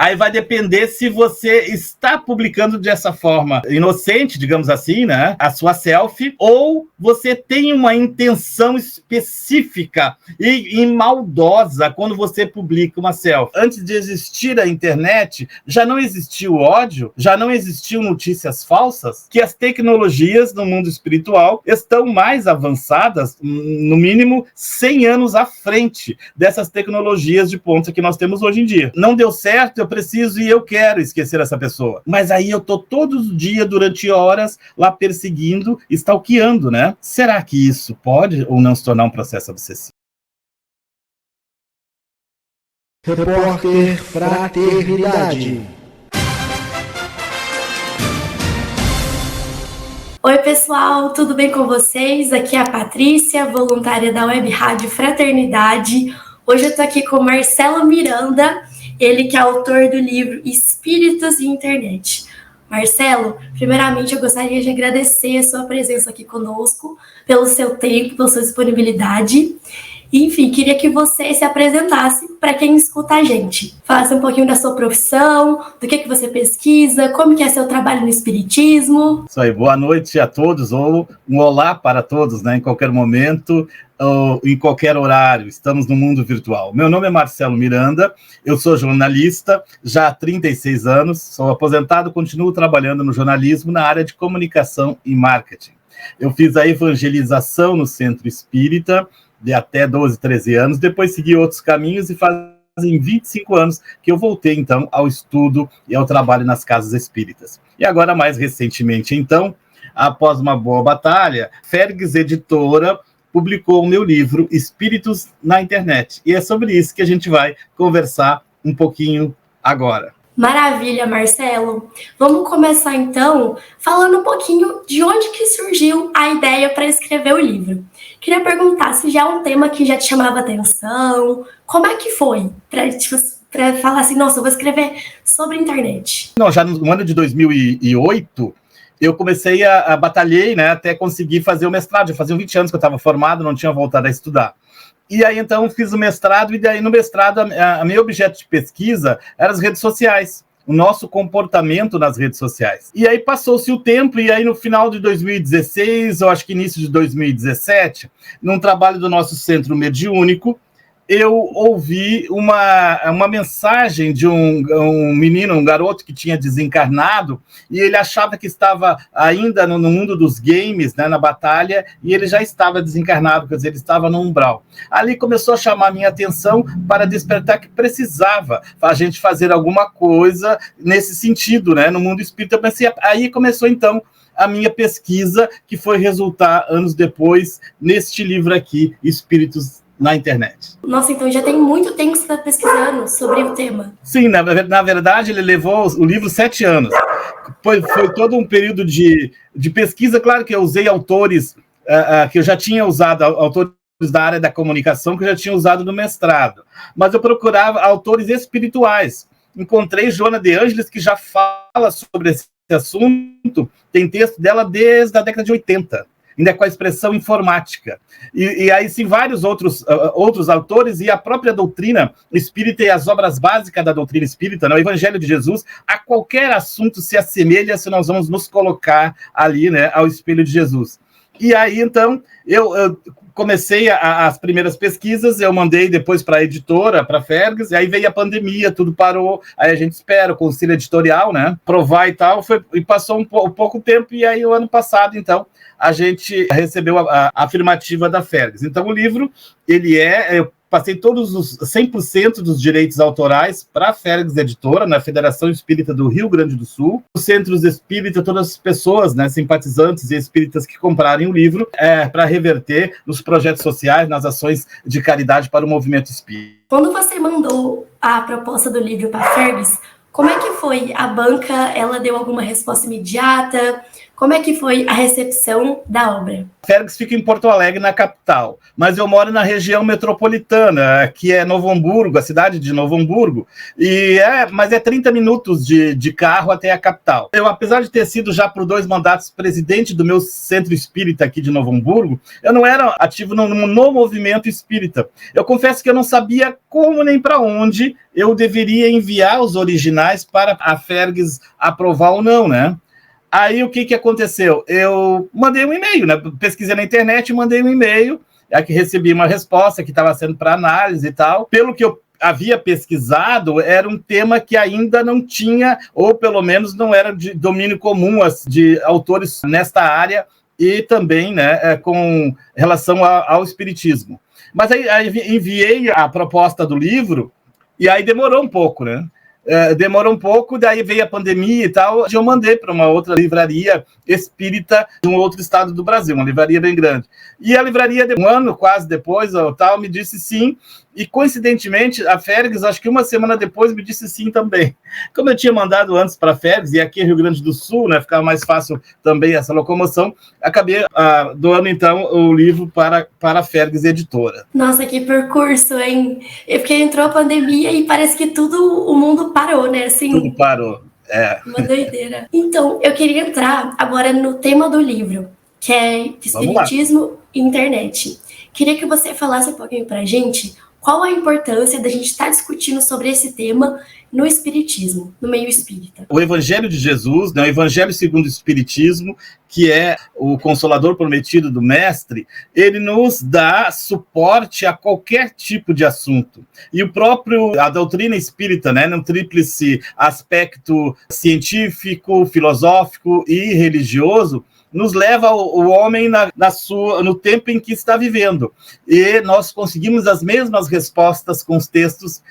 Aí vai depender se você está publicando dessa forma inocente, digamos assim, né? A sua selfie, ou você tem uma intenção específica e maldosa quando você publica uma selfie. Antes de existir a internet, já não existia o ódio, já não existiam notícias falsas, que as tecnologias no mundo espiritual estão mais avançadas, no mínimo 100 anos à frente dessas tecnologias de ponta que nós temos hoje em dia. Não deu certo, eu preciso e eu quero esquecer essa pessoa. Mas aí eu tô todos os dias, durante horas, lá perseguindo, stalkeando, né? Será que isso pode ou não se tornar um processo obsessivo? Repórter Fraternidade. Oi pessoal, tudo bem com vocês? Aqui é a Patrícia, voluntária da Web Rádio Fraternidade. Hoje eu tô aqui com o Marcelo Miranda, ele que é autor do livro Espíritos e Internet. Marcelo, primeiramente eu gostaria de agradecer a sua presença aqui conosco, pelo seu tempo, pela sua disponibilidade. Enfim, queria que você se apresentasse para quem escuta a gente. Falasse um pouquinho da sua profissão, do que você pesquisa, como que é seu trabalho no espiritismo. Isso aí, boa noite a todos, ou um olá para todos, né? Em qualquer momento, ou em qualquer horário, estamos no mundo virtual. Meu nome é Marcelo Miranda, eu sou jornalista, já há 36 anos, sou aposentado, continuo trabalhando no jornalismo na área de comunicação e marketing. Eu fiz a evangelização no Centro Espírita, de até 12, 13 anos, depois segui outros caminhos e fazem 25 anos que eu voltei, então, ao estudo e ao trabalho nas casas espíritas. E agora, mais recentemente, então, após uma boa batalha, Fergues Editora publicou o meu livro Espíritos na Internet. E é sobre isso que a gente vai conversar um pouquinho agora. Maravilha, Marcelo. Vamos começar, então, falando um pouquinho de onde que surgiu a ideia para escrever o livro. Queria perguntar se já é um tema que já te chamava atenção, como é que foi para falar assim, nossa, eu vou escrever sobre a internet? Não, já no ano de 2008, eu comecei a batalhei, né, até conseguir fazer o mestrado. Já fazia 20 anos que eu estava formado, não tinha voltado a estudar. E aí, então, fiz o mestrado, e daí no mestrado, a meu objeto de pesquisa eram as redes sociais, o nosso comportamento nas redes sociais. E aí passou-se o tempo, e aí no final de 2016, eu acho que início de 2017, num trabalho do nosso Centro Mediúnico, eu ouvi uma mensagem de um menino, um garoto que tinha desencarnado, e ele achava que estava ainda no mundo dos games, né, na batalha, e ele já estava desencarnado, quer dizer, ele estava no umbral. Ali começou a chamar a minha atenção para despertar que precisava a gente fazer alguma coisa nesse sentido, né, no mundo espírita. Eu pensei, aí começou, então, a minha pesquisa, que foi resultar, anos depois, neste livro aqui, Espíritos na Internet. Nossa, então já tem muito tempo que você está pesquisando sobre o tema. Sim, na verdade, ele levou o livro 7 anos. Foi todo um período de pesquisa. Claro que eu usei autores que eu já tinha usado, autores da área da comunicação que eu já tinha usado no mestrado. Mas eu procurava autores espirituais. Encontrei Joana de Ângeles, que já fala sobre esse assunto, tem texto dela desde a década de 80. Ainda com a expressão informática. E aí, sim, vários outros autores e a própria doutrina espírita e as obras básicas da doutrina espírita, né, o Evangelho de Jesus, a qualquer assunto se assemelha se nós vamos nos colocar ali, né, ao espelho de Jesus. E aí, então, eu comecei as primeiras pesquisas, eu mandei depois para a editora, para a Fergues, e aí veio a pandemia, tudo parou, aí a gente espera o conselho editorial, né, provar e tal, e passou um pouco tempo, e aí o ano passado, então, a gente recebeu a afirmativa da Fergues. Então, o livro, eu passei todos os 100% dos direitos autorais para a Fergues Editora, na Federação Espírita do Rio Grande do Sul. Os centros espíritas, todas as pessoas, né, simpatizantes e espíritas que comprarem o livro, para reverter nos projetos sociais, nas ações de caridade para o movimento espírita. Quando você mandou a proposta do livro para a Fergues, como é que foi? A banca, ela deu alguma resposta imediata? Como é que foi a recepção da obra? Fergs fica em Porto Alegre, na capital, mas eu moro na região metropolitana, que é Novo Hamburgo, a cidade de Novo Hamburgo, mas é 30 minutos de carro até a capital. Eu, apesar de ter sido já por 2 mandatos presidente do meu centro espírita aqui de Novo Hamburgo, eu não era ativo no movimento espírita. Eu confesso que eu não sabia como nem para onde eu deveria enviar os originais para a Fergs aprovar ou não, né? Aí o que aconteceu? Eu mandei um e-mail, né? Pesquisei na internet, mandei um e-mail, que recebi uma resposta que estava sendo para análise e tal. Pelo que eu havia pesquisado, era um tema que ainda não tinha, ou pelo menos não era de domínio comum de autores nesta área, e também, né, com relação ao espiritismo. Mas aí enviei a proposta do livro, e aí demorou um pouco, né? Demorou um pouco, daí veio a pandemia e tal, eu mandei para uma outra livraria espírita de um outro estado do Brasil, uma livraria bem grande. E a livraria, um ano quase depois, tal, me disse sim, e coincidentemente a Fergs, acho que uma semana depois, me disse sim também. Como eu tinha mandado antes para a Fergs, e aqui em Rio Grande do Sul, né, ficava mais fácil também essa locomoção, acabei doando então o livro para a Fergs Editora. Nossa, que percurso, hein? Porque entrou a pandemia e parece que o mundo parou, né? Assim, tudo parou. Uma doideira. Então, eu queria entrar agora no tema do livro, que é espiritismo e internet. Queria que você falasse um pouquinho pra gente qual a importância da gente estar discutindo sobre esse tema no espiritismo, no meio espírita. O Evangelho de Jesus, né, o Evangelho segundo o Espiritismo, que é o Consolador prometido do Mestre, ele nos dá suporte a qualquer tipo de assunto. E a doutrina espírita, né, no tríplice aspecto científico, filosófico e religioso, nos leva o homem no tempo em que está vivendo. E nós conseguimos as mesmas respostas com os textos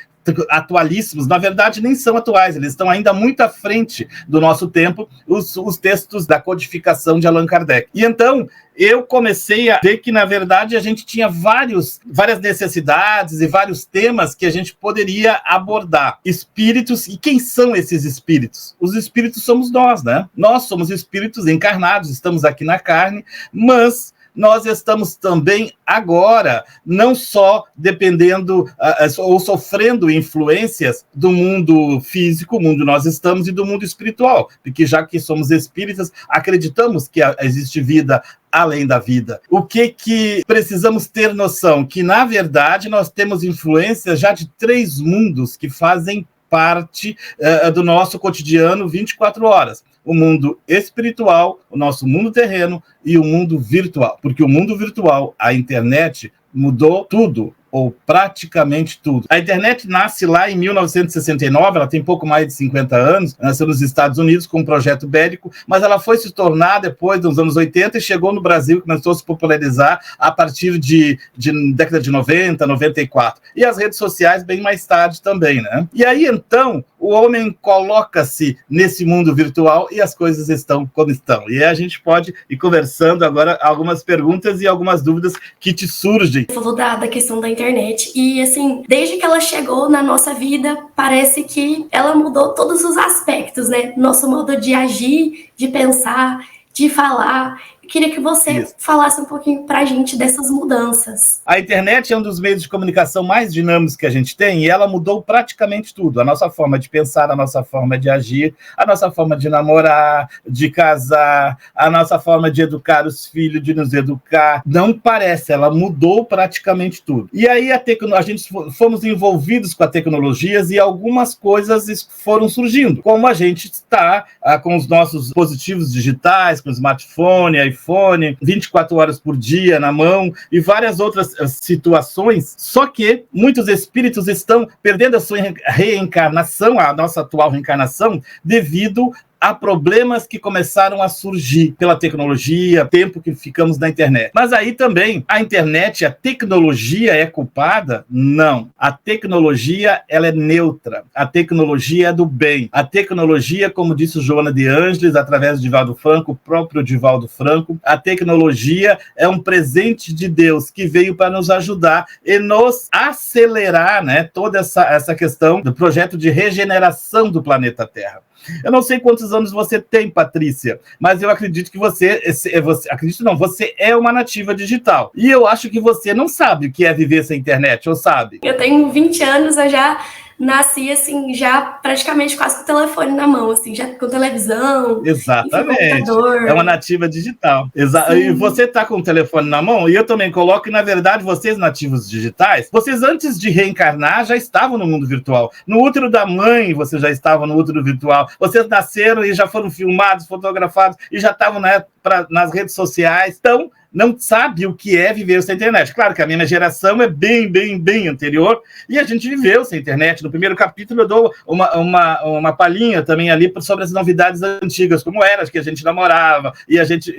atualíssimos. Na verdade, nem são atuais, eles estão ainda muito à frente do nosso tempo, os textos da codificação de Allan Kardec. E então, eu comecei a ver que, na verdade, a gente tinha várias necessidades e vários temas que a gente poderia abordar. Espíritos, e quem são esses espíritos? Os espíritos somos nós, né? Nós somos espíritos encarnados, estamos aqui na carne, mas nós estamos também agora, não só dependendo ou sofrendo influências do mundo físico, o mundo nós estamos, e do mundo espiritual, porque já que somos espíritas, acreditamos que existe vida além da vida. O que precisamos ter noção? Que, na verdade, nós temos influência já de 3 mundos que fazem parte do nosso cotidiano 24 horas. O mundo espiritual, o nosso mundo terreno e o mundo virtual. Porque o mundo virtual, a internet, mudou tudo, ou praticamente tudo. A internet nasce lá em 1969, ela tem pouco mais de 50 anos, nasceu nos Estados Unidos com um projeto bélico, mas ela foi se tornar depois dos anos 80 e chegou no Brasil, começou a se popularizar a partir de década de 90, 94. E as redes sociais bem mais tarde também, né? E aí, então, o homem coloca-se nesse mundo virtual e as coisas estão como estão. E aí a gente pode ir conversando agora algumas perguntas e algumas dúvidas que te surgem. Você falou da questão da internet e, assim, desde que ela chegou na nossa vida, parece que ela mudou todos os aspectos, né? Nosso modo de agir, de pensar, de falar. Eu queria que você falasse um pouquinho pra gente dessas mudanças. A internet é um dos meios de comunicação mais dinâmicos que a gente tem e ela mudou praticamente tudo. A nossa forma de pensar, a nossa forma de agir, a nossa forma de namorar, de casar, a nossa forma de educar os filhos, de nos educar. Não parece, ela mudou praticamente tudo. E aí a gente fomos envolvidos com as tecnologias e algumas coisas foram surgindo. Como a gente está com os nossos dispositivos digitais, com o smartphone, iPhone, 24 horas por dia na mão e várias outras situações, só que muitos espíritos estão perdendo a sua reencarnação, a nossa atual reencarnação, devido a problemas que começaram a surgir pela tecnologia, tempo que ficamos na internet. Mas aí também, a internet, a tecnologia é culpada? Não. A tecnologia, ela é neutra. A tecnologia é do bem. A tecnologia, como disse Joana de Ângeles, através de Divaldo Franco, o próprio Divaldo Franco, a tecnologia é um presente de Deus que veio para nos ajudar e nos acelerar, né, toda essa questão do projeto de regeneração do planeta Terra. Eu não sei quantos quantos anos você tem, Patrícia, mas eu acredito que você é uma nativa digital. E eu acho que você não sabe o que é viver sem internet, ou sabe? Eu tenho 20 anos, eu já nasci, assim, já praticamente quase com o telefone na mão, assim, já com televisão, Exatamente. computador. É uma nativa digital. E você está com o telefone na mão, e eu também coloco que, na verdade, vocês nativos digitais, vocês antes de reencarnar já estavam no mundo virtual. No útero da mãe, vocês já estavam no útero virtual. Vocês nasceram e já foram filmados, fotografados, e já estavam nas redes sociais. Então, não sabe o que é viver sem internet. Claro que a minha geração é bem anterior, e a gente viveu sem internet. No primeiro capítulo eu dou uma palhinha também ali sobre as novidades antigas, como era que a gente namorava, e a gente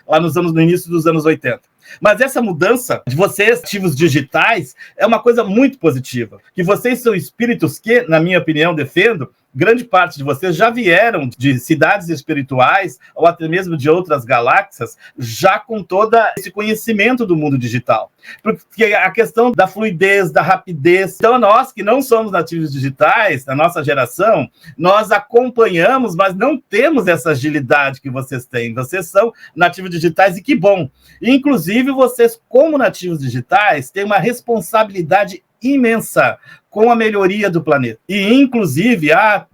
lá no início dos anos 80. Mas essa mudança de vocês, ativos digitais, é uma coisa muito positiva. Que vocês são espíritos que, na minha opinião, defendo, grande parte de vocês já vieram de cidades espirituais ou até mesmo de outras galáxias, já com todo esse conhecimento do mundo digital. Porque a questão da fluidez, da rapidez... Então, nós que não somos nativos digitais, na nossa geração, nós acompanhamos, mas não temos essa agilidade que vocês têm. Vocês são nativos digitais e que bom. Inclusive, vocês, como nativos digitais, têm uma responsabilidade imensa com a melhoria do planeta. E, inclusive,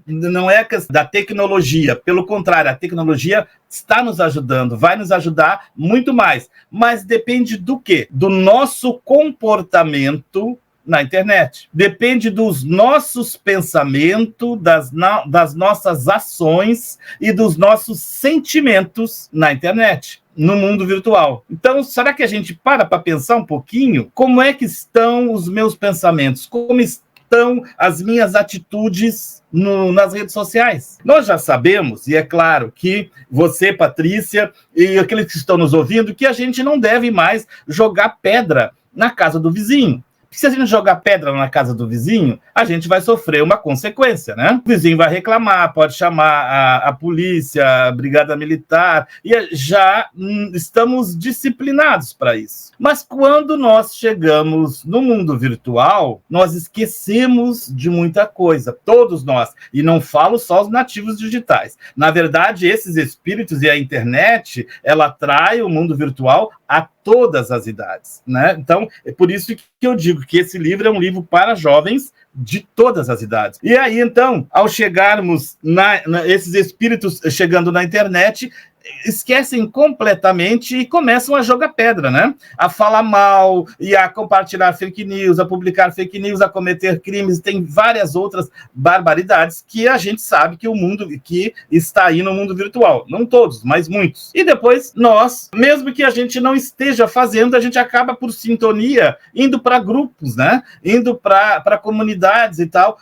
não é questão da tecnologia, pelo contrário, a tecnologia está nos ajudando, vai nos ajudar muito mais. Mas depende do quê? Do nosso comportamento na internet. Depende dos nossos pensamentos, das nossas ações e dos nossos sentimentos na internet, no mundo virtual. Então, será que a gente para pensar um pouquinho como é que estão os meus pensamentos? Como estão as minhas atitudes nas redes sociais? Nós já sabemos, e é claro que você, Patrícia, e aqueles que estão nos ouvindo, que a gente não deve mais jogar pedra na casa do vizinho. Se a gente jogar pedra na casa do vizinho, a gente vai sofrer uma consequência, né? O vizinho vai reclamar, pode chamar a polícia, a brigada militar, e já estamos disciplinados para isso. Mas quando nós chegamos no mundo virtual, nós esquecemos de muita coisa, todos nós. E não falo só os nativos digitais. Na verdade, esses espíritos e a internet, ela atrai o mundo virtual a todas as idades, né? Então, é por isso que eu digo que esse livro é um livro para jovens de todas as idades. E aí, então, ao chegarmos esses espíritos chegando na internet, esquecem completamente e começam a jogar pedra, né? A falar mal e a compartilhar fake news, a publicar fake news, a cometer crimes, tem várias outras barbaridades que a gente sabe que o mundo que está aí no mundo virtual, não todos, mas muitos. E depois nós, mesmo que a gente não esteja fazendo, a gente acaba por sintonia indo para grupos, né? Indo para comunidades e tal,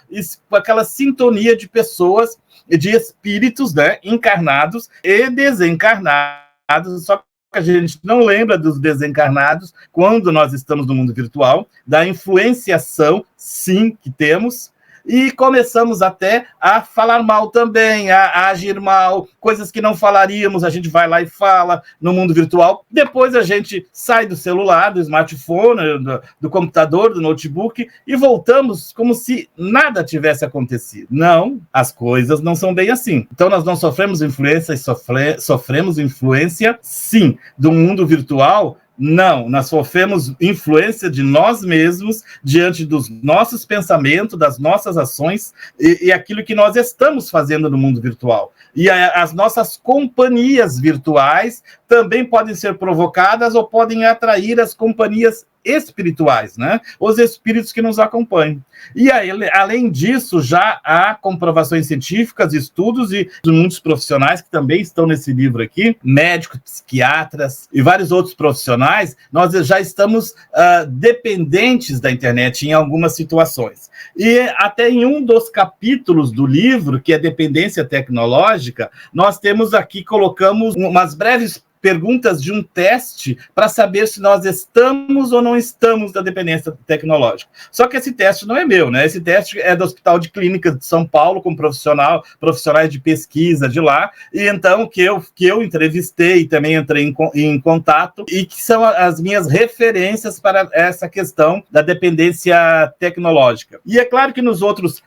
com aquela sintonia de pessoas, de espíritos, né, encarnados e desencarnados, só que a gente não lembra dos desencarnados quando nós estamos no mundo virtual, da influenciação, sim, que temos, e começamos até a falar mal também, a agir mal, coisas que não falaríamos, a gente vai lá e fala no mundo virtual. Depois a gente sai do celular, do smartphone, do computador, do notebook, e voltamos como se nada tivesse acontecido. Não, as coisas não são bem assim. Então nós não sofremos influência, sofremos influência, sim, do mundo virtual. Não, nós sofremos influência de nós mesmos diante dos nossos pensamentos, das nossas ações e aquilo que nós estamos fazendo no mundo virtual. E as nossas companhias virtuais também podem ser provocadas ou podem atrair as companhias espirituais, né? Os espíritos que nos acompanham. E aí, além disso, já há comprovações científicas, estudos e muitos profissionais que também estão nesse livro aqui, médicos, psiquiatras e vários outros profissionais, nós já estamos dependentes da internet em algumas situações. E até em um dos capítulos do livro, que é Dependência Tecnológica, nós temos aqui, colocamos umas breves perguntas de um teste para saber se nós estamos ou não estamos na dependência tecnológica. Só que esse teste não é meu, né? Esse teste é do Hospital de Clínicas de São Paulo, com profissionais de pesquisa de lá, e então que eu entrevistei e também entrei em contato, e que são as minhas referências para essa questão da dependência tecnológica. E é claro que nos outros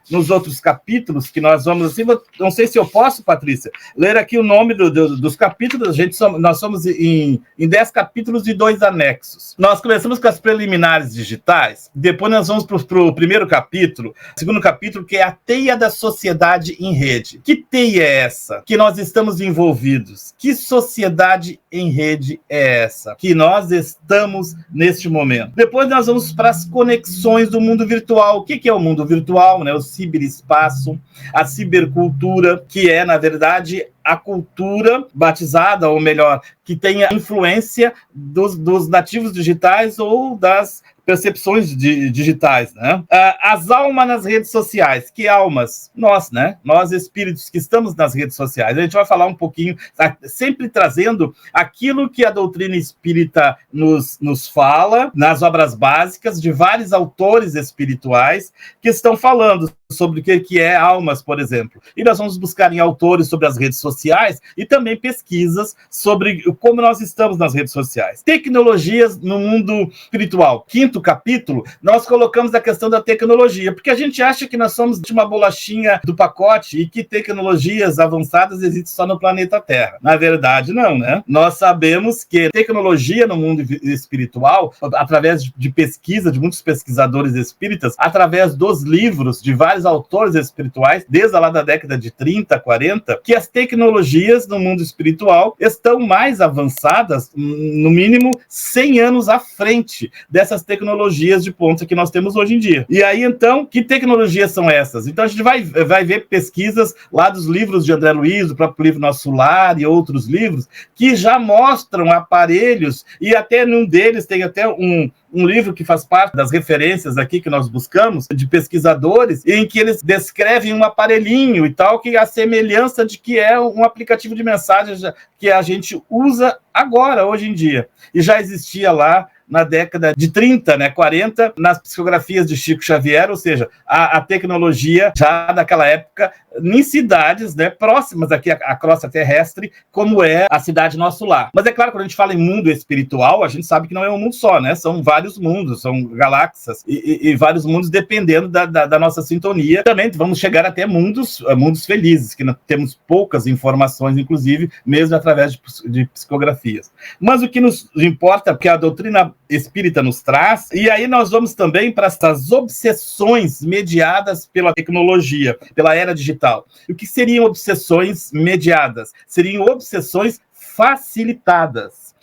capítulos que nós vamos, assim, não sei se eu posso, Patrícia, ler aqui o nome dos capítulos. Nós somos em 10 capítulos e 2 anexos. Nós começamos com as preliminares digitais, depois nós vamos para o primeiro capítulo, segundo capítulo, que é a teia da sociedade em rede. Que teia é essa que nós estamos envolvidos? Que sociedade em rede é essa que nós estamos neste momento? Depois nós vamos para as conexões do mundo virtual. O que é o mundo virtual, né? O ciberespaço, a cibercultura, que é, na verdade, a cultura batizada, ou melhor, que tenha influência dos nativos digitais ou das percepções digitais, né? As almas nas redes sociais. Que almas? Nós, né? Nós, espíritos que estamos nas redes sociais. A gente vai falar um pouquinho, sempre trazendo aquilo que a doutrina espírita nos fala, nas obras básicas de vários autores espirituais que estão falando sobre o que é almas, por exemplo. E nós vamos buscar em autores sobre as redes sociais e também pesquisas sobre como nós estamos nas redes sociais. Tecnologias no mundo espiritual. Quinto capítulo, nós colocamos a questão da tecnologia, porque a gente acha que nós somos de uma bolachinha do pacote e que tecnologias avançadas existem só no planeta Terra. Na verdade, não, né? Nós sabemos que tecnologia no mundo espiritual, através de pesquisa de muitos pesquisadores espíritas, através dos livros de vários autores espirituais, desde lá da década de 30, 40, que as tecnologias no mundo espiritual estão mais avançadas, no mínimo 100 anos à frente dessas tecnologias de ponta que nós temos hoje em dia. E aí, então, que tecnologias são essas? Então, a gente vai ver pesquisas lá dos livros de André Luiz, do próprio livro Nosso Lar e outros livros, que já mostram aparelhos, e até num deles tem até um livro que faz parte das referências aqui que nós buscamos, de pesquisadores, em que eles descrevem um aparelhinho e tal, que é a semelhança de que é um aplicativo de mensagens que a gente usa agora, hoje em dia. E já existia lá na década de 30, né, 40, nas psicografias de Chico Xavier, ou seja, a tecnologia já naquela época, em cidades, né, próximas aqui à crosta terrestre, como é a cidade Nosso Lar. Mas é claro, quando a gente fala em mundo espiritual, a gente sabe que não é um mundo só, né? São vários mundos, são galáxias e vários mundos dependendo da nossa sintonia. Também vamos chegar até mundos felizes, que nós temos poucas informações, inclusive, mesmo através de psicografias. Mas o que nos importa, porque a doutrina espírita nos traz, e aí nós vamos também para essas obsessões mediadas pela tecnologia, pela era digital. O que seriam obsessões mediadas? Seriam obsessões facilitadas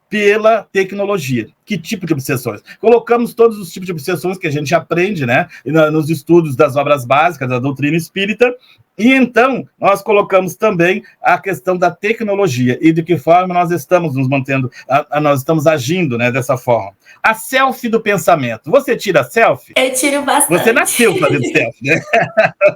pela tecnologia. Que tipo de obsessões? Colocamos todos os tipos de obsessões que a gente aprende, né, nos estudos das obras básicas da doutrina espírita, e então nós colocamos também a questão da tecnologia e de que forma nós estamos nos mantendo, nós estamos agindo, né, dessa forma. A selfie do pensamento. Você tira selfie? Eu tiro bastante. Você nasceu fazendo selfie, né?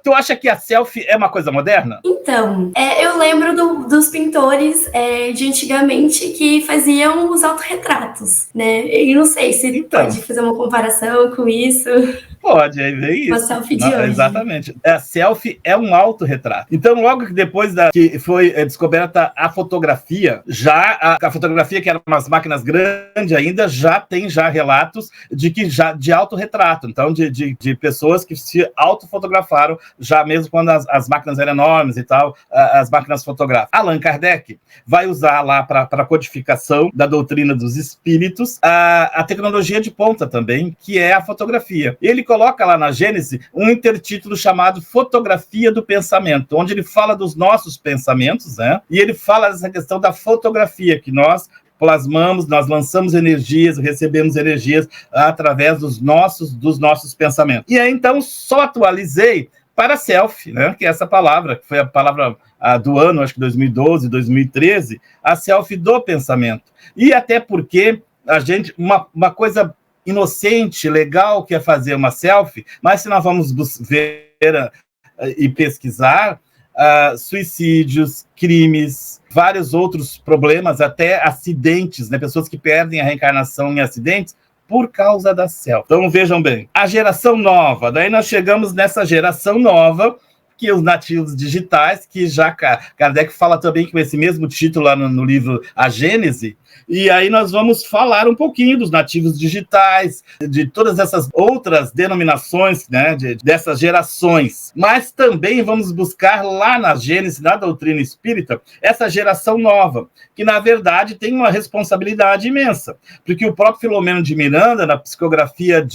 Tu acha que a selfie é uma coisa moderna? Então, eu lembro dos pintores de antigamente que faziam os autorretratos, né? E não sei se pode fazer uma comparação com isso. Pode, aí vem isso. Uma selfie de hoje. Exatamente. A selfie é um autorretrato. Então, logo que depois que foi descoberta a fotografia, já a fotografia, que era umas máquinas grandes ainda, já tem relatos de autorretrato. Então, de pessoas que se autofotografaram, já mesmo quando as máquinas eram enormes e tal, as máquinas fotográficas. Allan Kardec vai usar lá para a codificação da doutrina dos espíritos a tecnologia de ponta também, que é a fotografia. Ele coloca lá na Gênese um intertítulo chamado Fotografia do Pensamento, onde ele fala dos nossos pensamentos, né? E ele fala dessa questão da fotografia, que nós plasmamos, nós lançamos energias, recebemos energias através dos nossos pensamentos. E aí, então, só atualizei para selfie, né? Que é essa palavra, que foi a palavra do ano, acho que 2012, 2013, a selfie do pensamento. E até porque a gente, uma coisa inocente, legal, que é fazer uma selfie, mas se nós vamos ver e pesquisar, suicídios, crimes, vários outros problemas, até acidentes, né? Pessoas que perdem a reencarnação em acidentes por causa da selva. Então, vejam bem, a geração nova, daí nós chegamos nessa geração nova, que os nativos digitais, que já Kardec fala também com esse mesmo título lá no livro A Gênese, e aí nós vamos falar um pouquinho dos nativos digitais, de todas essas outras denominações, né, dessas gerações. Mas também vamos buscar lá na Gênese, na doutrina espírita, essa geração nova, que na verdade tem uma responsabilidade imensa, porque o próprio Filomeno de Miranda, na psicografia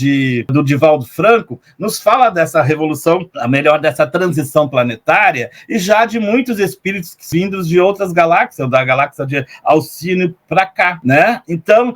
do Divaldo Franco, nos fala dessa revolução, a melhor, dessa transição planetária, e já de muitos espíritos vindos de outras galáxias, da galáxia de Alcínio para cá, né? Então,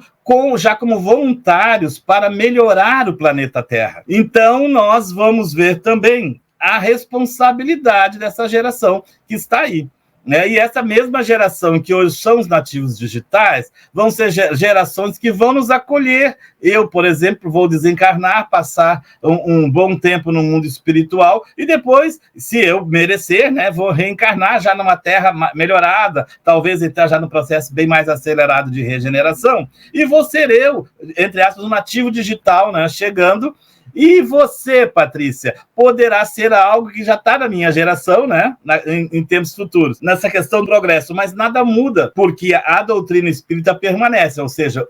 já como voluntários para melhorar o planeta Terra. Então, nós vamos ver também a responsabilidade dessa geração que está aí, né? E essa mesma geração que hoje são os nativos digitais vão ser gerações que vão nos acolher. Eu, por exemplo, vou desencarnar, passar um bom tempo no mundo espiritual e depois, se eu merecer, né, vou reencarnar já numa terra melhorada, talvez entrar já no processo bem mais acelerado de regeneração, e vou ser eu, entre aspas, um nativo digital, né, chegando. E você, Patrícia, poderá ser algo que já está na minha geração, né, em tempos futuros, nessa questão do progresso, mas nada muda, porque a doutrina espírita permanece, ou seja,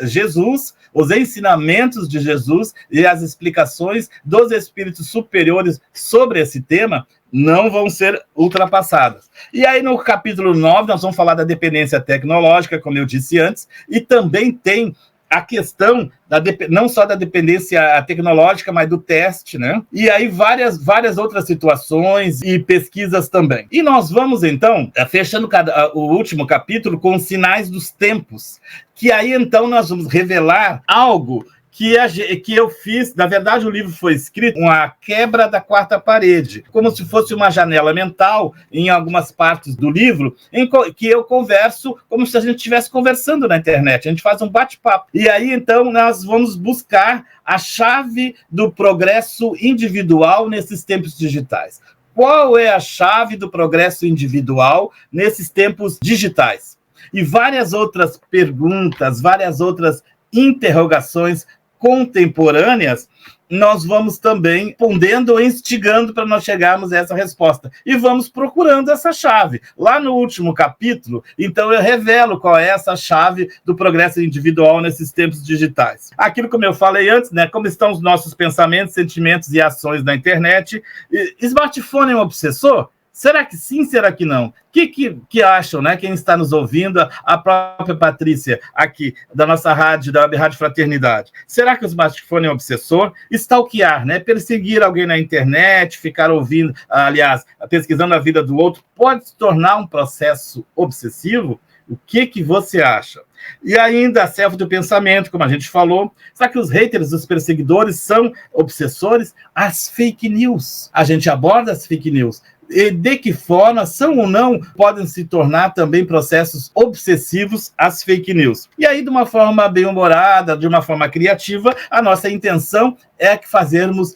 Jesus, os ensinamentos de Jesus e as explicações dos espíritos superiores sobre esse tema não vão ser ultrapassadas. E aí, no capítulo 9, nós vamos falar da dependência tecnológica, como eu disse antes, e também tem a questão não só da dependência tecnológica, mas do teste, né? E aí várias outras situações e pesquisas também. E nós vamos, então, fechando o último capítulo com os sinais dos tempos, que aí, então, nós vamos revelar algo que eu fiz. Na verdade, o livro foi escrito com a quebra da quarta parede, como se fosse uma janela mental em algumas partes do livro, que eu converso como se a gente estivesse conversando na internet, a gente faz um bate-papo. E aí, então, nós vamos buscar a chave do progresso individual nesses tempos digitais. Qual é a chave do progresso individual nesses tempos digitais? E várias outras perguntas, várias outras interrogações contemporâneas, nós vamos também respondendo ou instigando para nós chegarmos a essa resposta. E vamos procurando essa chave. Lá no último capítulo, então, eu revelo qual é essa chave do progresso individual nesses tempos digitais. Aquilo, como eu falei antes, né, como estão os nossos pensamentos, sentimentos e ações na internet. Smartphone é um obsessor? Será que sim, será que não? O que acham, né? Quem está nos ouvindo, a própria Patrícia, aqui, da nossa rádio, da Web Rádio Fraternidade. Será que o smartphone é um obsessor? Stalkear, né? Perseguir alguém na internet, ficar ouvindo, aliás, pesquisando a vida do outro, pode se tornar um processo obsessivo? O que você acha? E ainda a selva do pensamento, como a gente falou. Será que os haters, os perseguidores, são obsessores? As fake news. A gente aborda as fake news. E de que forma são ou não podem se tornar também processos obsessivos as fake news. E aí, de uma forma bem-humorada, de uma forma criativa, a nossa intenção é que fazermos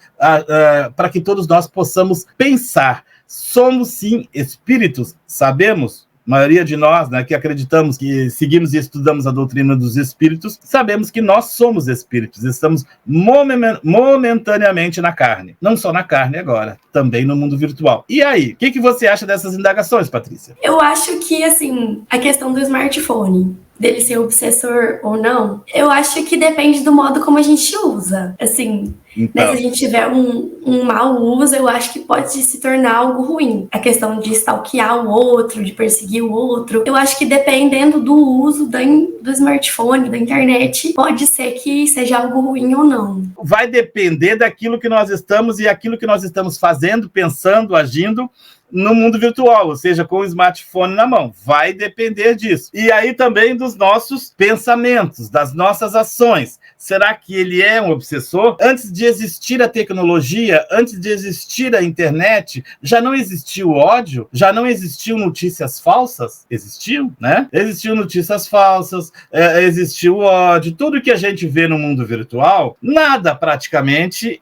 para que todos nós possamos pensar. Somos, sim, espíritos, sabemos. A maioria de nós, né, que acreditamos, que seguimos e estudamos a doutrina dos espíritos, sabemos que nós somos espíritos, estamos momentaneamente na carne. Não só na carne agora, também no mundo virtual. E aí, o que você acha dessas indagações, Patrícia? Eu acho que, assim, a questão do smartphone, dele ser obsessor ou não, eu acho que depende do modo como a gente usa. Assim, então, né, se a gente tiver um mau uso, eu acho que pode se tornar algo ruim. A questão de stalkear o outro, de perseguir o outro, eu acho que dependendo do uso do smartphone, da internet, pode ser que seja algo ruim ou não. Vai depender daquilo que nós estamos e aquilo que nós estamos fazendo, pensando, agindo no mundo virtual, ou seja, com o smartphone na mão. Vai depender disso. E aí também dos nossos pensamentos, das nossas ações. Será que ele é um obsessor? Antes de existir a tecnologia, antes de existir a internet, já não existiu ódio? Já não existiu notícias falsas? Existiu, né? Existiu notícias falsas, existiu ódio. Tudo que a gente vê no mundo virtual, nada praticamente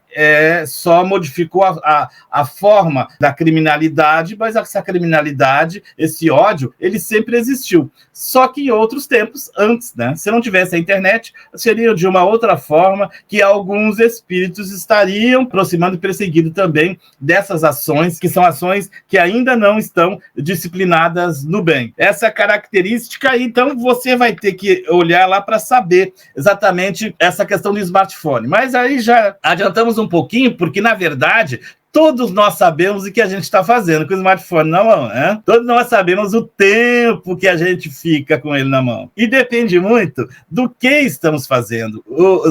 só modificou a forma da criminalidade, mas essa criminalidade, esse ódio, ele sempre existiu. Só que em outros tempos, antes, né? Se não tivesse a internet, seria de uma outra forma que alguns espíritos estariam aproximando e perseguindo também dessas ações, que são ações que ainda não estão disciplinadas no bem. Essa característica, então, você vai ter que olhar lá para saber exatamente essa questão do smartphone. Mas aí já adiantamos um pouquinho, porque, na verdade, todos nós sabemos o que a gente está fazendo com o smartphone na mão, né? Todos nós sabemos o tempo que a gente fica com ele na mão. E depende muito do que estamos fazendo.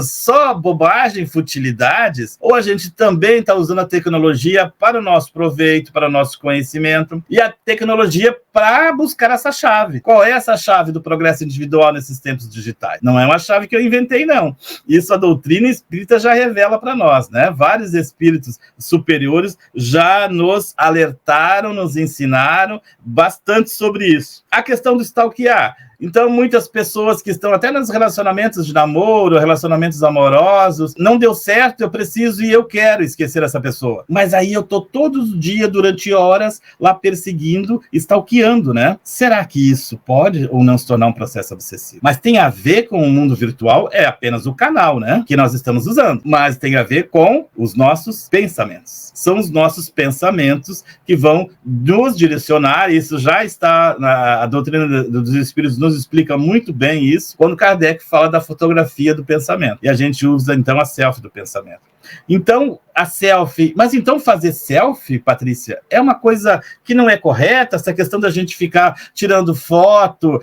Só bobagem, futilidades, ou a gente também está usando a tecnologia para o nosso proveito, para o nosso conhecimento, e a tecnologia para buscar essa chave. Qual é essa chave do progresso individual nesses tempos digitais? Não é uma chave que eu inventei, não. Isso a doutrina espírita já revela para nós, né? Vários espíritos superiores já nos alertaram, nos ensinaram bastante sobre isso. A questão do stalkear. Então, muitas pessoas que estão até nos relacionamentos de namoro, relacionamentos amorosos, não deu certo, eu preciso e eu quero esquecer essa pessoa. Mas aí eu estou todos os dias, durante horas, lá perseguindo, stalkeando, né? Será que isso pode ou não se tornar um processo obsessivo? Mas tem a ver com o mundo virtual, é apenas o canal, né? Que nós estamos usando. Mas tem a ver com os nossos pensamentos. São os nossos pensamentos que vão nos direcionar, isso já está a doutrina dos espíritos nos explica muito bem isso, quando Kardec fala da fotografia do pensamento. E a gente usa, então, a selfie do pensamento. Então, a selfie... Mas, então, fazer selfie, Patrícia, é uma coisa que não é correta? Essa questão da gente ficar tirando foto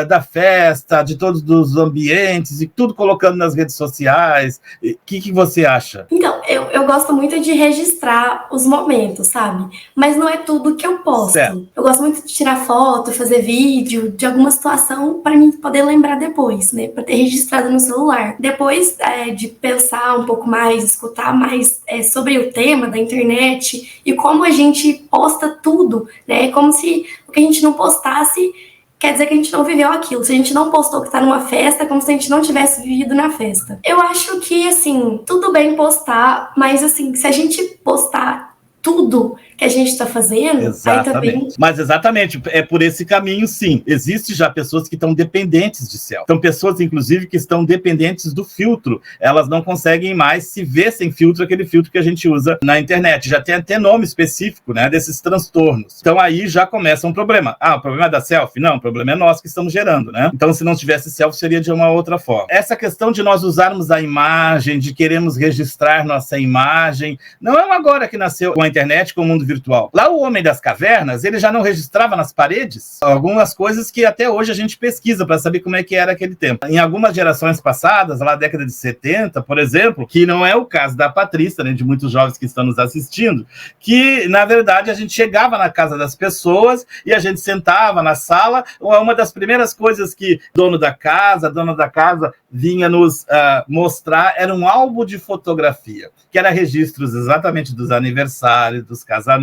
da festa, de todos os ambientes, e tudo colocando nas redes sociais. O que você acha? Então, eu gosto muito de registrar os momentos, sabe? Mas não é tudo que eu posto. Certo. Eu gosto muito de tirar foto, fazer vídeo de alguma situação para mim poder lembrar depois, né? Para ter registrado no celular. Depois de pensar um pouco mais, escutar mais sobre o tema da internet e como a gente posta tudo, né? Como se o que a gente não postasse quer dizer que a gente não viveu aquilo. Se a gente não postou que tá numa festa, é como se a gente não tivesse vivido na festa. Eu acho que, assim, tudo bem postar, mas, assim, se a gente postar tudo que a gente está fazendo, exatamente. Aí também... Mas exatamente, é por esse caminho, sim. Existem já pessoas que estão dependentes de selfie. Então, pessoas, inclusive, que estão dependentes do filtro. Elas não conseguem mais se ver sem filtro, aquele filtro que a gente usa na internet. Já tem até nome específico, né, desses transtornos. Então, aí já começa um problema. O problema é da selfie? Não, o problema é nós que estamos gerando, né? Então, se não tivesse selfie, seria de uma outra forma. Essa questão de nós usarmos a imagem, de queremos registrar nossa imagem, não é agora que nasceu com a internet, com o mundo virtual. Lá o Homem das Cavernas, ele já não registrava nas paredes algumas coisas que até hoje a gente pesquisa para saber como é que era aquele tempo. Em algumas gerações passadas, lá na década de 70, por exemplo, que não é o caso da Patrícia, né, de muitos jovens que estão nos assistindo, que, na verdade, a gente chegava na casa das pessoas e a gente sentava na sala, uma das primeiras coisas que a dona da casa vinha nos mostrar era um álbum de fotografia, que era registros exatamente dos aniversários, dos casamentos,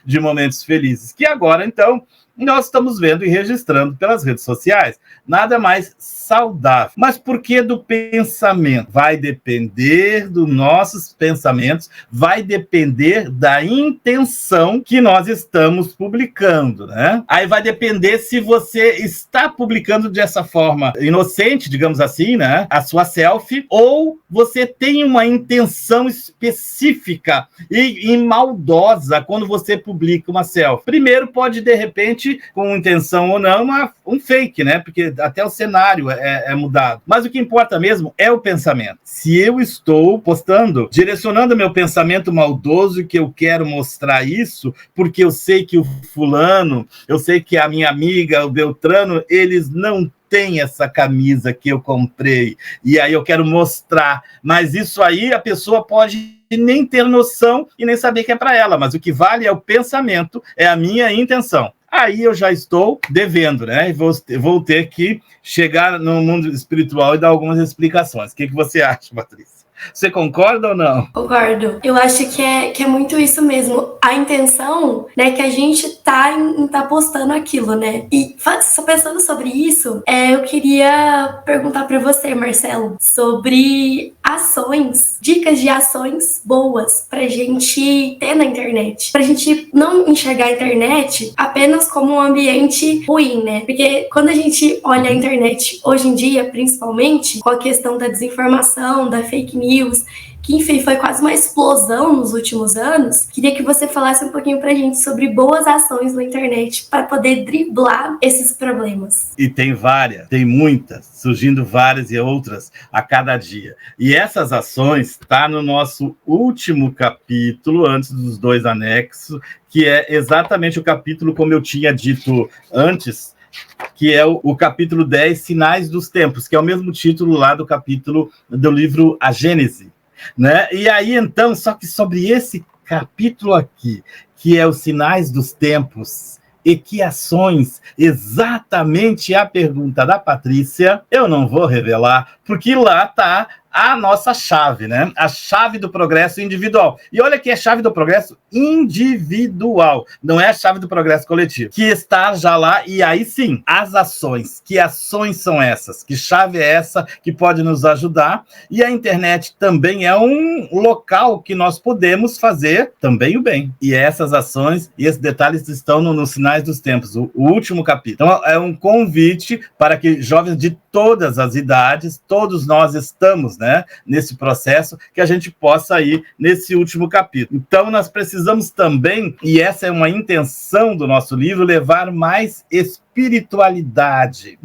de momentos felizes, que agora, então, nós estamos vendo e registrando pelas redes sociais. Nada mais saudável. Mas por que do pensamento? Vai depender dos nossos pensamentos, vai depender da intenção que nós estamos publicando, né? Aí vai depender se você está publicando dessa forma inocente, digamos assim, né? A sua selfie, ou você tem uma intenção específica e maldosa quando você publica uma selfie. Primeiro, pode, de repente, com intenção ou não, um fake, né? Porque até o cenário é mudado. Mas o que importa mesmo é o pensamento. Se eu estou postando, direcionando meu pensamento maldoso, que eu quero mostrar isso, porque eu sei que o fulano, eu sei que a minha amiga, o Beltrano, eles não tem essa camisa que eu comprei, e aí eu quero mostrar, mas isso aí a pessoa pode nem ter noção e nem saber que é para ela, mas o que vale é o pensamento, é a minha intenção. Aí eu já estou devendo, né? Vou ter que chegar no mundo espiritual e dar algumas explicações. O que você acha, Patrícia? Você concorda ou não? Concordo. Eu acho que é muito isso mesmo. A intenção, né, que a gente tá em tá postando aquilo, né? E só pensando sobre isso, eu queria perguntar para você, Marcelo, sobre ações, dicas de ações boas pra gente ter na internet. Pra gente não enxergar a internet apenas como um ambiente ruim, né? Porque quando a gente olha a internet hoje em dia, principalmente, com a questão da desinformação, da fake news, que, enfim, foi quase uma explosão nos últimos anos, queria que você falasse um pouquinho pra gente sobre boas ações na internet para poder driblar esses problemas. E tem várias, tem muitas, surgindo várias e outras a cada dia. E essas ações tá no nosso último capítulo, antes dos 2 anexos, que é exatamente o capítulo, como eu tinha dito antes, que é o capítulo 10, Sinais dos Tempos, que é o mesmo título lá do capítulo do livro A Gênese. Né? E aí, então, só que sobre esse capítulo aqui, que é os sinais dos tempos, e que ações, exatamente a pergunta da Patrícia, eu não vou revelar, porque lá está a nossa chave, né? A chave do progresso individual. E olha que é chave do progresso individual, não é a chave do progresso coletivo, que está já lá, e aí sim, as ações. Que ações são essas? Que chave é essa que pode nos ajudar? E a internet também é um local que nós podemos fazer também o bem. E essas ações e esses detalhes estão nos Sinais dos Tempos, o último capítulo. Então, é um convite para que jovens de todas as idades, todos nós estamos, né, nesse processo, que a gente possa ir nesse último capítulo. Então, nós precisamos também, e essa é uma intenção do nosso livro, levar mais espiritualidade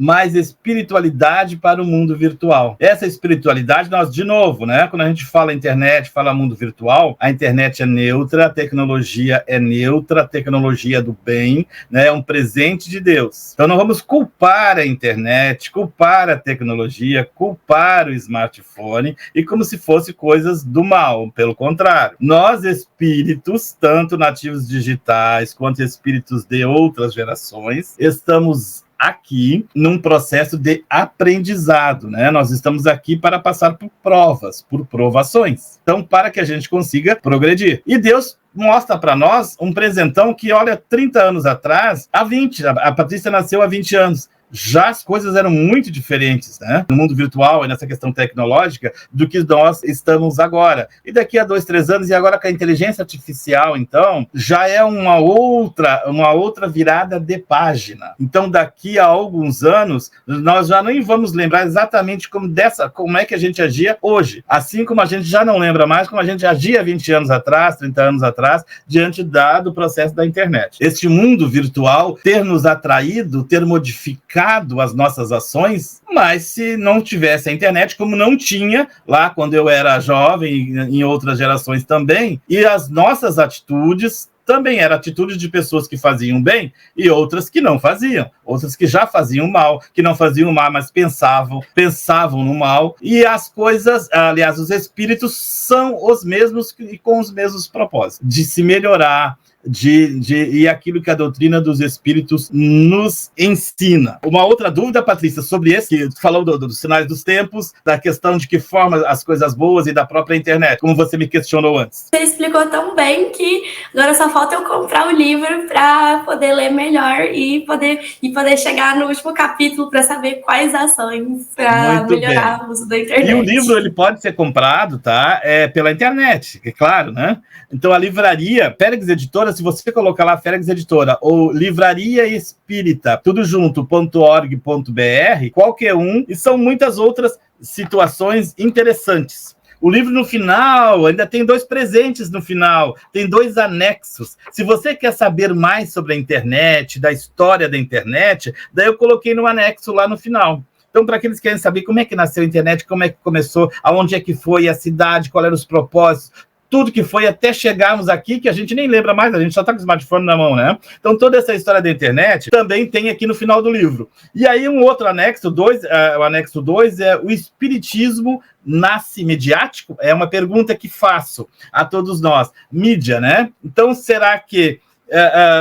para o mundo virtual. Essa espiritualidade, nós, de novo, né, quando a gente fala internet, fala mundo virtual, a internet é neutra, a tecnologia é neutra, a tecnologia é do bem, né, é um presente de Deus. Então, não vamos culpar a internet, culpar a tecnologia, culpar o smartphone, e como se fosse coisas do mal, pelo contrário. Nós, espíritos, tanto nativos digitais, quanto espíritos de outras gerações, estamos aqui num processo de aprendizado, né? Nós estamos aqui para passar por provas, por provações. Então, para que a gente consiga progredir. E Deus mostra para nós um presentão que, olha, 30 anos atrás, a Patrícia nasceu há 20 anos. Já as coisas eram muito diferentes, né? No mundo virtual e nessa questão tecnológica do que nós estamos agora. E daqui a 2, 3 anos, e agora com a inteligência artificial, então, já é uma outra virada de página. Então, daqui a alguns anos, nós já nem vamos lembrar exatamente como é que a gente agia hoje. Assim como a gente já não lembra mais como a gente agia 20 anos atrás, 30 anos atrás, diante do processo da internet. Este mundo virtual ter nos atraído, ter modificado as nossas ações, mas se não tivesse a internet, como não tinha lá quando eu era jovem, em outras gerações também, e as nossas atitudes também eram atitudes de pessoas que faziam bem e outras que não faziam, outras que já faziam mal, que não faziam mal, mas pensavam no mal, e as coisas, aliás, os espíritos são os mesmos e com os mesmos propósitos, de se melhorar, e aquilo que a doutrina dos espíritos nos ensina. Uma outra dúvida, Patrícia, sobre esse, que tu falou dos sinais dos tempos, da questão de que forma as coisas boas e da própria internet, como você me questionou antes. Você explicou tão bem que agora só falta eu comprar o livro para poder ler melhor e poder chegar no último capítulo para saber quais ações para melhorar o uso da internet. E o livro, ele pode ser comprado, tá? Pela internet, é claro, né? Então, a livraria Félix Editora, se você colocar lá Félix Editora ou Livraria Espírita, tudo junto, .org.br, qualquer um, e são muitas outras situações interessantes. O livro no final, ainda tem 2 presentes no final, tem 2 anexos. Se você quer saber mais sobre a internet, da história da internet, daí eu coloquei no anexo lá no final. Então, para aqueles que querem saber como é que nasceu a internet, como é que começou, aonde é que foi, a cidade, qual eram os propósitos, tudo que foi até chegarmos aqui, que a gente nem lembra mais, a gente só está com o smartphone na mão, né? Então, toda essa história da internet também tem aqui no final do livro. E aí, um outro anexo, o anexo 2, é o Espiritismo nasce mediático? É uma pergunta que faço a todos nós. Mídia, né? Então, será que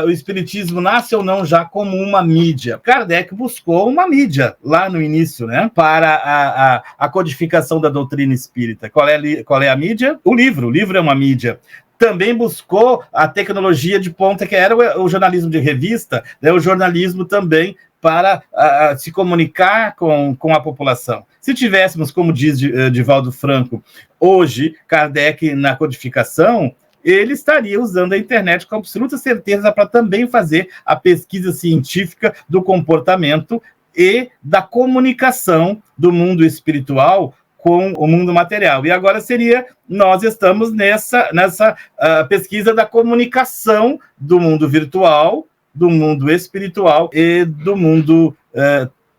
o Espiritismo nasce ou não já como uma mídia. Kardec buscou uma mídia lá no início, né, para a codificação da doutrina espírita. Qual é a mídia? O livro é uma mídia. Também buscou a tecnologia de ponta, que era o jornalismo de revista, né, o jornalismo também para se comunicar com a população. Se tivéssemos, como diz Divaldo Franco, hoje, Kardec na codificação, ele estaria usando a internet com absoluta certeza para também fazer a pesquisa científica do comportamento e da comunicação do mundo espiritual com o mundo material. E agora nós estamos nessa pesquisa da comunicação do mundo virtual, do mundo espiritual e do mundo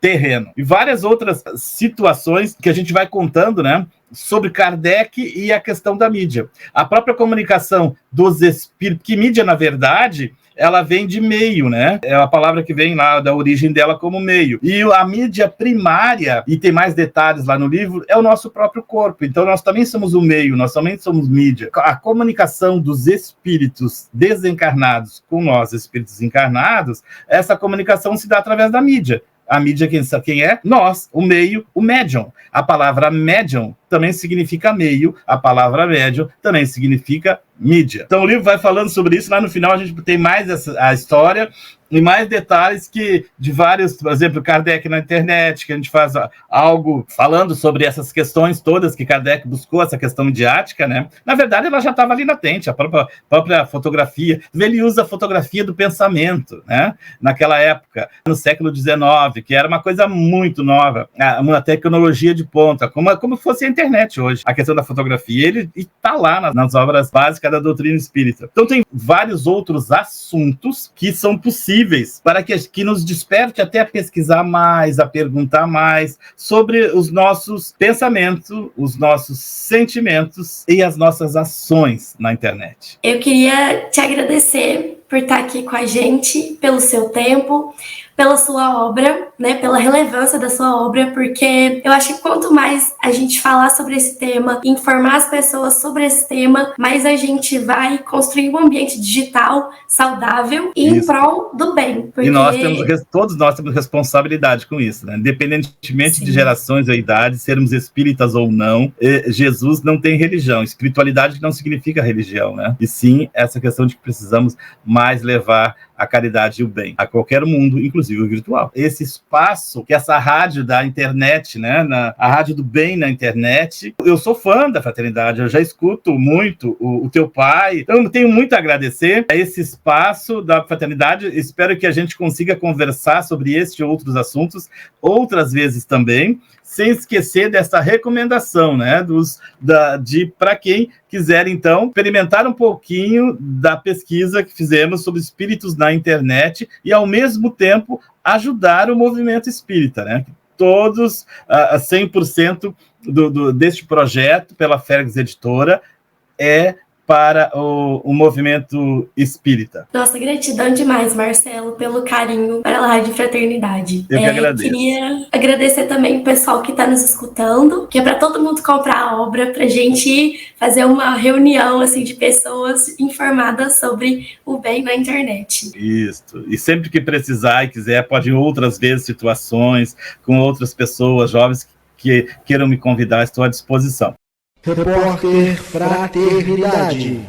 terreno. E várias outras situações que a gente vai contando, né, sobre Kardec e a questão da mídia. A própria comunicação dos espíritos, que mídia, na verdade, ela vem de meio, né? É a palavra que vem lá da origem dela como meio. E a mídia primária, e tem mais detalhes lá no livro, é o nosso próprio corpo. Então nós também somos o meio, nós também somos mídia. A comunicação dos espíritos desencarnados com nós, espíritos encarnados, essa comunicação se dá através da mídia. A mídia, quem é? Nós, o meio, o médium. A palavra médium também significa meio, a palavra médium também significa mídia. Então o livro vai falando sobre isso, lá no final a gente tem mais a história e mais detalhes de vários, por exemplo, Kardec na internet, que a gente faz algo falando sobre essas questões todas que Kardec buscou, essa questão midiática, né? Na verdade, ela já estava ali latente, a própria fotografia. Ele usa a fotografia do pensamento, né? Naquela época, no século XIX, que era uma coisa muito nova, uma tecnologia de ponta, como fosse a internet hoje, a questão da fotografia. Ele está lá nas obras básicas da doutrina espírita. Então tem vários outros assuntos que são possíveis para que nos desperte até a pesquisar mais, a perguntar mais sobre os nossos pensamentos, os nossos sentimentos e as nossas ações na internet. Eu queria te agradecer por estar aqui com a gente, pelo seu tempo, pela sua obra, né, pela relevância da sua obra, porque eu acho que quanto mais a gente falar sobre esse tema, informar as pessoas sobre esse tema, mais a gente vai construir um ambiente digital saudável e em prol do bem. Porque... E todos nós temos responsabilidade com isso, né? Independentemente de gerações ou idade, sermos espíritas ou não, Jesus não tem religião. Espiritualidade não significa religião, né? E sim essa questão de que precisamos mais levar a caridade e o bem a qualquer mundo, inclusive o virtual. Esse espaço, que essa rádio da internet, né, a rádio do bem na internet, eu sou fã da Fraternidade, eu já escuto muito o teu pai, então eu tenho muito a agradecer a esse espaço da Fraternidade. Espero que a gente consiga conversar sobre este e outros assuntos outras vezes também, sem esquecer dessa recomendação, né, para quem quiser, então, experimentar um pouquinho da pesquisa que fizemos sobre espíritos na internet e, ao mesmo tempo, ajudar o movimento espírita, né? Todos, 100% deste projeto, pela Férgs Editora, é para o movimento espírita. Nossa, gratidão demais, Marcelo, pelo carinho para a Rádio Fraternidade. Eu que agradeço. Queria agradecer também o pessoal que está nos escutando, que é para todo mundo comprar a obra, para a gente fazer uma reunião assim, de pessoas informadas sobre o bem na internet. Isso. E sempre que precisar e quiser, pode ir outras vezes situações com outras pessoas, jovens que queiram me convidar, estou à disposição. Repórter Fraternidade.